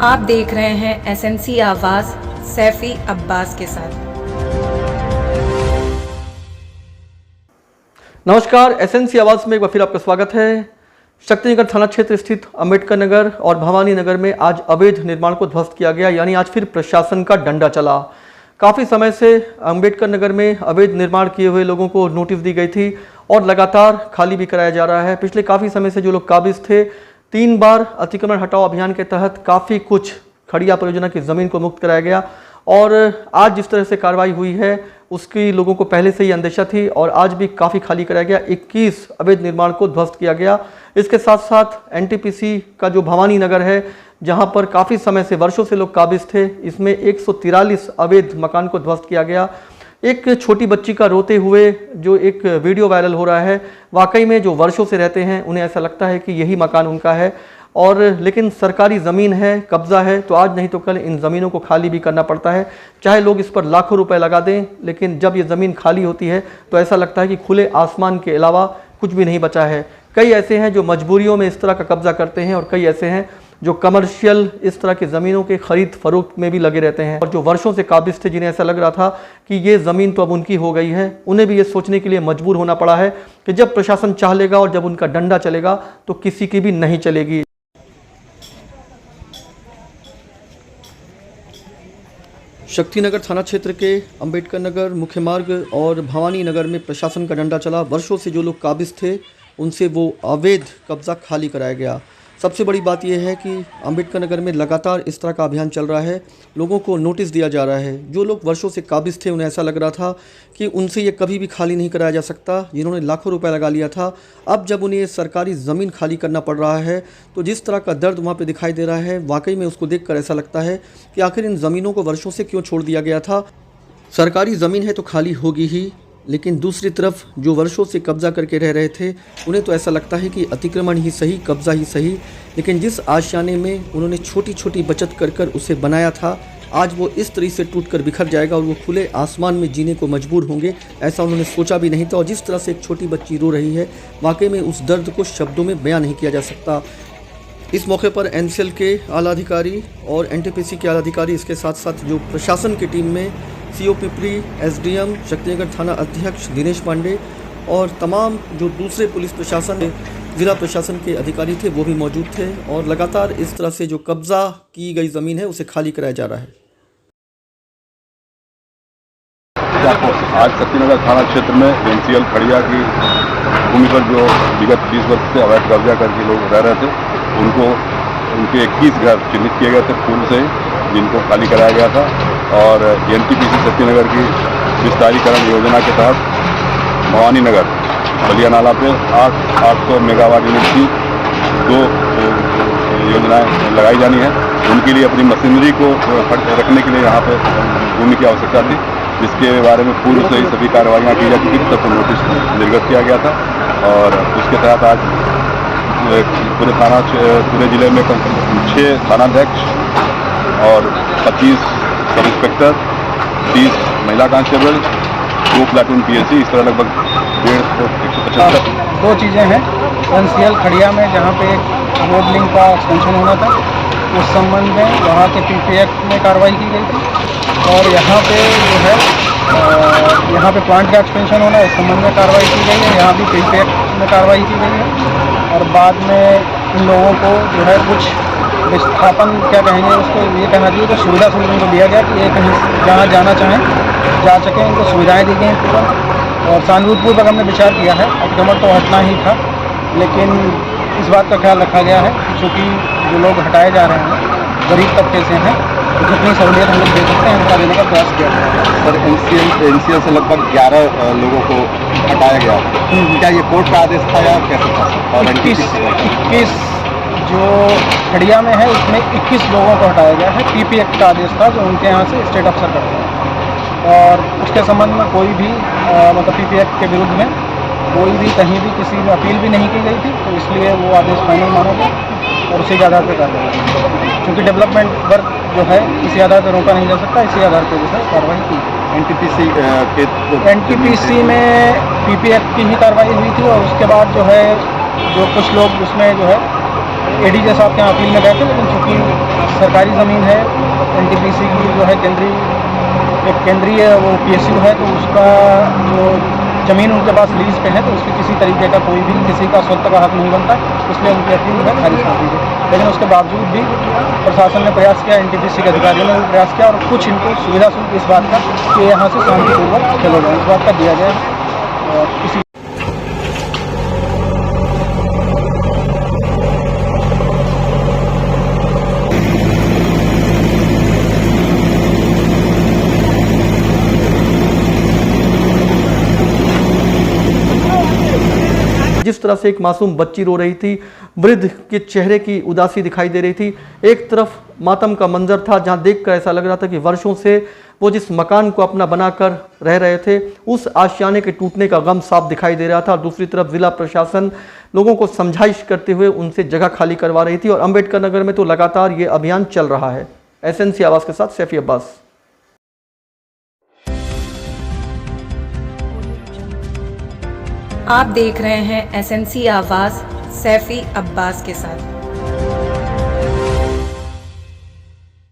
आप देख रहे हैं एसएनसी आवाज सैफी अब्बास के साथ। नमस्कार, एसएनसी आवाज में एक बार फिर आपका स्वागत है। शक्तिनगर थाना क्षेत्र स्थित अंबेडकर नगर और भवानी नगर में आज अवैध निर्माण को ध्वस्त किया गया, यानी आज फिर प्रशासन का डंडा चला। काफ़ी समय से अंबेडकर नगर में अवैध निर्माण किए हुए लोगों को नोटिस दी गई थी और लगातार खाली भी कराया जा रहा है। पिछले काफ़ी समय से जो लोग काबिज थे, 3 बार अतिक्रमण हटाओ अभियान के तहत काफ़ी कुछ खड़िया परियोजना की ज़मीन को मुक्त कराया गया और आज जिस तरह से कार्रवाई हुई है उसकी लोगों को पहले से ही अंदेशा थी और आज भी काफ़ी खाली कराया गया। 21 अवैध निर्माण को ध्वस्त किया गया। इसके साथ साथ एनटीपीसी का जो भवानी नगर है, जहां पर काफ़ी समय से वर्षों से लोग काबिज थे, इसमें 143 अवैध मकान को ध्वस्त किया गया। एक छोटी बच्ची का रोते हुए जो एक वीडियो वायरल हो रहा है, वाकई में जो वर्षों से रहते हैं उन्हें ऐसा लगता है कि यही मकान उनका है और लेकिन सरकारी ज़मीन है, कब्ज़ा है, तो आज नहीं तो कल इन ज़मीनों को खाली भी करना पड़ता है। चाहे लोग इस पर लाखों रुपए लगा दें, लेकिन जब ये ज़मीन खाली होती है तो ऐसा लगता है कि खुले आसमान के अलावा कुछ भी नहीं बचा है। कई ऐसे हैं जो मजबूरियों में इस तरह का कब्ज़ा करते हैं और कई ऐसे हैं जो कमर्शियल इस तरह की ज़मीनों के खरीद फरोख्त में भी लगे रहते हैं और जो वर्षों से काबिज थे, जिन्हें ऐसा लग रहा था कि ये ज़मीन तो अब उनकी हो गई है, उन्हें भी ये सोचने के लिए मजबूर होना पड़ा है कि जब प्रशासन चाह लेगा और जब उनका डंडा चलेगा तो किसी की भी नहीं चलेगी। शक्तिनगर थाना क्षेत्र के अंबेडकर नगर मुख्य मार्ग और भवानी नगर में प्रशासन का डंडा चला। वर्षों से जो लोग काबिज थे उनसे वो अवैध कब्जा खाली कराया गया। सबसे बड़ी बात यह है कि अंबेडकर नगर में लगातार इस तरह का अभियान चल रहा है, लोगों को नोटिस दिया जा रहा है। जो लोग वर्षों से काबिज थे उन्हें ऐसा लग रहा था कि उनसे ये कभी भी खाली नहीं कराया जा सकता, जिन्होंने लाखों रुपए लगा लिया था। अब जब उन्हें सरकारी ज़मीन खाली करना पड़ रहा है तो जिस तरह का दर्द वहाँ पर दिखाई दे रहा है, वाकई में उसको देख कर ऐसा लगता है कि आखिर इन ज़मीनों को वर्षों से क्यों छोड़ दिया गया था। सरकारी ज़मीन है तो खाली होगी ही, लेकिन दूसरी तरफ जो वर्षों से कब्ज़ा करके रह रहे थे उन्हें तो ऐसा लगता है कि अतिक्रमण ही सही, कब्ज़ा ही सही, लेकिन जिस आशियाने में उन्होंने छोटी छोटी बचत कर कर उसे बनाया था, आज वो इस तरह से टूटकर बिखर जाएगा और वो खुले आसमान में जीने को मजबूर होंगे। ऐसा उन्होंने सोचा भी नहीं था और जिस तरह से एक छोटी बच्ची रो रही है, वाकई में उस दर्द को शब्दों में बयां नहीं किया जा सकता। इस मौके पर एनसीएल के आला अधिकारी और एनटीपीसी के आला अधिकारी, इसके साथ साथ जो प्रशासन की टीम में सीओ पिपरी, एसडीएम, शक्तिनगर थाना अध्यक्ष दिनेश पांडे और तमाम जो दूसरे पुलिस प्रशासन, जिला प्रशासन के अधिकारी थे वो भी मौजूद थे और लगातार इस तरह से जो कब्जा की गई ज़मीन है उसे खाली कराया जा रहा है। आज शक्तिनगर थाना क्षेत्र में एनसीएल खड़िया की भूमि पर जो विगत 20 वर्ष से अवैध कब्जा करके लोग रह रहे थे, उनके 21 घर चिन्हित किए गए थे पूर्व से, जिनको खाली कराया गया था और एनटीपीसी शक्तिनगर की विस्तारीकरण योजना के तहत भवानी नगर बलिया नाला पे 800 मेगावाट यूनिट की 2 योजनाएं लगाई जानी है। उनके लिए अपनी मशीनरी को रखने के लिए यहाँ पे भूमि की आवश्यकता थी, जिसके बारे में पूर्व से ही सभी कार्रवाइयाँ की जा चुकी थी, सबको नोटिस निर्गत किया गया था और उसके तहत आज पूरे जिले में 6 थानाध्यक्ष और 25 सब इंस्पेक्टर, 30 महिला कांस्टेबल, 2 प्लाटून पीएससी, इस तरह लगभग 150 दो चीज़ें हैं। एनसीएल खड़िया में जहाँ पे एक रोड लिंक का एक्सटेंशन होना था, उस संबंध में वहाँ के पीपी एक्ट में कार्रवाई की गई थी और यहाँ पे जो है यहाँ पे प्लांट का एक्सटेंशन होना है, उस संबंध में कार्रवाई की गई है। यहाँ भी पीपी एक्ट में कार्रवाई की गई है और बाद में इन लोगों को जो है कुछ विस्थापन क्या कहेंगे उसको, ये कहना चाहिए तो सुविधा से उनको दिया गया कि ये कहीं जहाँ जाना चाहें जा सकें, उनको सुविधाएं दी गई तुरंत और सहानुभूतिपूर्वक हमने विचार किया है। अतिक्रमण तो हटना ही था, लेकिन इस बात का ख्याल रखा गया है क्योंकि जो लोग हटाए जा रहे हैं गरीब तबके से हैं, तो जितनी सहूलियत हम लोग दे सकते हैं उनका देने का प्रयास किया है। सर, एनसीएल से लगभग 11 लोगों को हटाया गया, क्या ये कोर्ट का आदेश था या कैसे था? और 21 जो खड़िया में है उसमें 21 लोगों को हटाया गया है। पीपी एक्ट का आदेश था जो उनके यहाँ से स्टेट अफसर करते हैं और उसके संबंध में कोई भी मतलब पीपी एक्ट के विरुद्ध में कोई भी कहीं भी किसी में अपील भी नहीं की गई थी, तो इसलिए वो आदेश फाइनल माना गया और उसी के आधार पर कार्रवाई, क्योंकि डेवलपमेंट वर्क जो है किसी आधार पर रोका नहीं जा सकता, इसी आधार पर जो है कार्रवाई की। एनटीपीसी में पीपी एक्ट की ही कार्रवाई हुई थी और उसके बाद जो है जो कुछ लोग उसमें जो है एडीजे साहब के यहाँ अपील में गए थे, लेकिन चूँकि सरकारी ज़मीन है, एनटीपीसी की जो है केंद्रीय वो PSU है, तो उसका जो ज़मीन उनके पास लीज पे है, तो उसकी किसी तरीके का कोई भी किसी का स्वत्व का हक नहीं बनता, इसलिए उनकी अपील है खारिज कर दी गई। लेकिन उसके बावजूद भी प्रशासन ने प्रयास किया, एनटीपीसी के अधिकारियों ने भी प्रयास किया और कुछ इनको सुविधा शुल्क इस बात का कि यहाँ से शांतिपूर्वक चले जाए, इस बात का दिया जाए। और इसी जिस तरह से एक मासूम बच्ची रो रही थी, वृद्ध के चेहरे की उदासी दिखाई दे रही थी, एक तरफ मातम का मंजर था जहां देखकर ऐसा लग रहा था कि वर्षों से वो जिस मकान को अपना बनाकर रह रहे थे, उस आशियाने के टूटने का गम साफ दिखाई दे रहा था। दूसरी तरफ जिला प्रशासन लोगों को समझाइश करते हुए उनसे जगह खाली करवा रही थी और अंबेडकर नगर में तो लगातार ये अभियान चल रहा है। SNC आवाज़ के साथ सैफी अब्बास। आप देख रहे हैं SNC आवाज़ सैफी अब्बास के साथ।